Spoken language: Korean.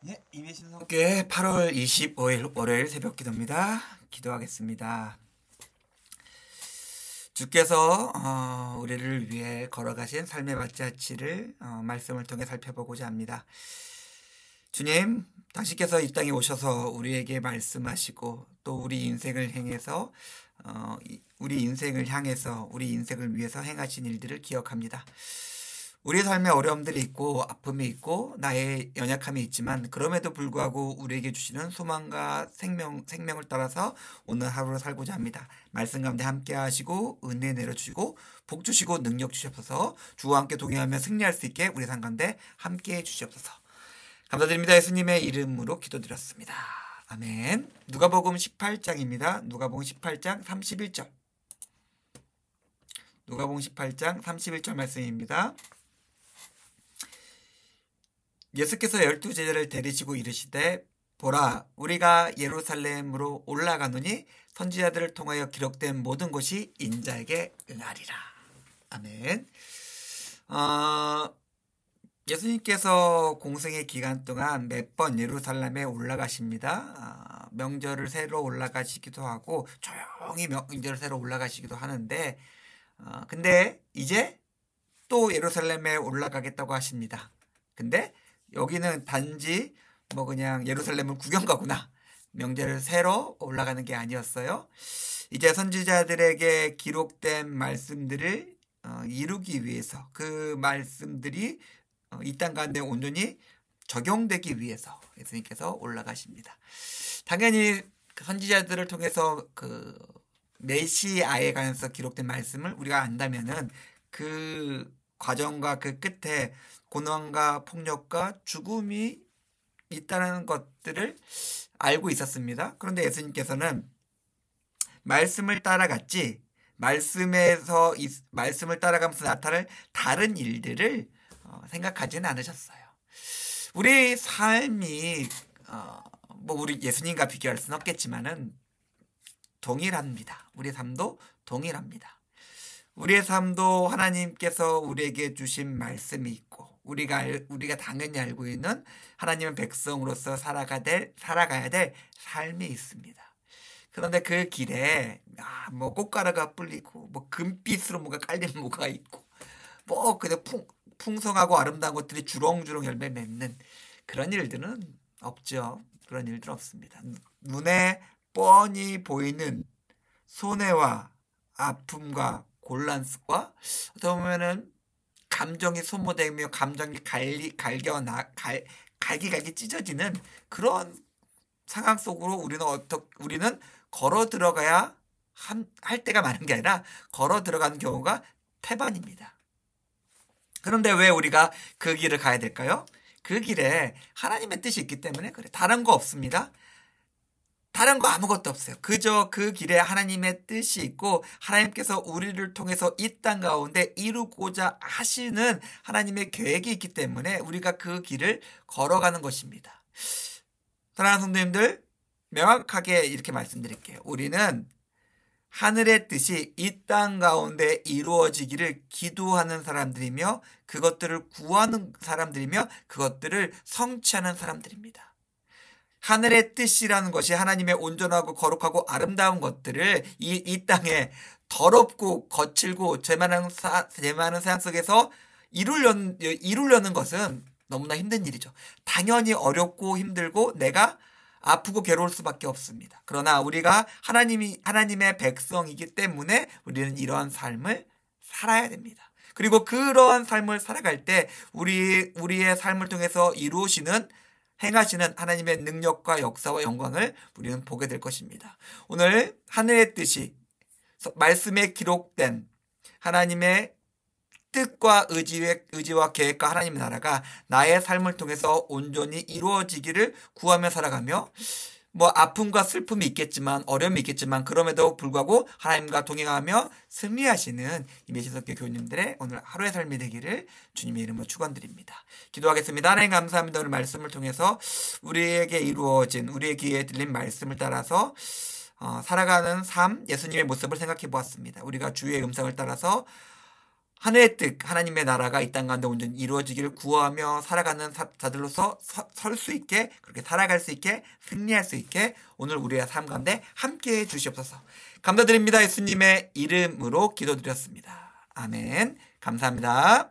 네, 이미신성께 8월 25일 월요일 새벽 기도입니다. 기도하겠습니다. 주께서 우리를 위해 걸어가신 삶의 발자취를 말씀을 통해 살펴보고자 합니다. 주님, 당신께서 이 땅에 오셔서 우리에게 말씀하시고 또 우리 인생을 향해서 우리 인생을 위해서 행하신 일들을 기억합니다. 우리 삶에 어려움들이 있고 아픔이 있고 나의 연약함이 있지만 그럼에도 불구하고 우리에게 주시는 소망과 생명을 따라서 오늘 하루를 살고자 합니다. 말씀 가운데 함께 하시고 은혜 내려주시고 복 주시고 능력 주시옵소서. 주와 함께 동행하며 승리할 수 있게 우리 삶 가운데 함께 해 주시옵소서. 감사드립니다. 예수님의 이름으로 기도드렸습니다. 아멘. 누가복음 18장입니다. 누가복음 18장 31절. 누가복음 18장 31절 말씀입니다. 예수께서 12제자를 데리시고 이르시되 보라 우리가 예루살렘으로 올라가노니 선지자들을 통하여 기록된 모든 것이 인자에게 응하리라. 아멘. 예수님께서 공생의 기간 동안 몇 번 예루살렘에 올라가십니다. 명절을 새로 올라가시기도 하고 조용히 명절을 새로 올라가시기도 하는데 근데 이제 또 예루살렘에 올라가겠다고 하십니다. 근데 여기는 단지 그냥 예루살렘을 구경 가구나. 명절을 새로 올라가는 게 아니었어요. 이제 선지자들에게 기록된 말씀들을 이루기 위해서 그 말씀들이 이 땅 가운데 온전히 적용되기 위해서 예수님께서 올라가십니다. 당연히 선지자들을 통해서 그 메시아에 관해서 기록된 말씀을 우리가 안다면은 그 과정과 그 끝에 고난과 폭력과 죽음이 있다는 것들을 알고 있었습니다. 그런데 예수님께서는 말씀을 따라갔지 말씀을 따라가면서 나타날 다른 일들을 생각하지는 않으셨어요. 우리 삶이 우리 예수님과 비교할 수는 없겠지만은 동일합니다. 우리 삶도 동일합니다. 우리의 삶도 하나님께서 우리에게 주신 말씀이 있고 우리가 당연히 알고 있는 하나님의 백성으로서 살아가야 될 삶이 있습니다. 그런데 그 길에 꽃가루가 뿌리고 금빛으로 뭔가 깔린 뭐가 있고 그냥 풍성하고 아름다운 것들이 주렁주렁 열매 맺는 그런 일들은 없죠. 그런 일들은 없습니다. 눈에 뻔히 보이는 손해와 아픔과 곤란과 어떻게 보면은 감정이 소모되며 감정이 갈기갈기 찢어지는 그런 상황 속으로 우리는 걸어 들어가야 할 때가 많은 게 아니라 걸어 들어가는 경우가 태반입니다. 그런데 왜 우리가 그 길을 가야 될까요? 그 길에 하나님의 뜻이 있기 때문에 그래. 다른 거 없습니다. 다른 거 아무것도 없어요. 그저 그 길에 하나님의 뜻이 있고 하나님께서 우리를 통해서 이 땅 가운데 이루고자 하시는 하나님의 계획이 있기 때문에 우리가 그 길을 걸어가는 것입니다. 사랑하는 성도님들, 명확하게 이렇게 말씀드릴게요. 우리는 하늘의 뜻이 이 땅 가운데 이루어지기를 기도하는 사람들이며 그것들을 구하는 사람들이며 그것들을 성취하는 사람들입니다. 하늘의 뜻이라는 것이 하나님의 온전하고 거룩하고 아름다운 것들을 이 땅에 더럽고 거칠고 죄 많은 세상 속에서 이루려는 것은 너무나 힘든 일이죠. 당연히 어렵고 힘들고 내가 아프고 괴로울 수밖에 없습니다. 그러나 우리가 하나님의 백성이기 때문에 우리는 이러한 삶을 살아야 됩니다. 그리고 그러한 삶을 살아갈 때 우리의 삶을 통해서 행하시는 하나님의 능력과 역사와 영광을 우리는 보게 될 것입니다. 오늘 하늘의 뜻이 말씀에 기록된 하나님의 뜻과 의지와 계획과 하나님의 나라가 나의 삶을 통해서 온전히 이루어지기를 구하며 살아가며 아픔과 슬픔이 있겠지만 어려움이 있겠지만 그럼에도 불구하고 하나님과 동행하며 승리하시는 이미신석교 교우님들의 오늘 하루의 삶이 되기를 주님의 이름으로 축원드립니다. 기도하겠습니다. 하나님 감사합니다. 오늘 말씀을 통해서 우리에게 이루어진 우리의 귀에 들린 말씀을 따라서 살아가는 삶 예수님의 모습을 생각해 보았습니다. 우리가 주의 음성을 따라서 하늘의 뜻 하나님의 나라가 이 땅 가운데 온전히 이루어지기를 구하며 살아가는 자들로서 설 수 있게, 그렇게 살아갈 수 있게, 승리할 수 있게 오늘 우리의 삶 가운데 함께해 주시옵소서. 감사드립니다. 예수님의 이름으로 기도드렸습니다. 아멘. 감사합니다.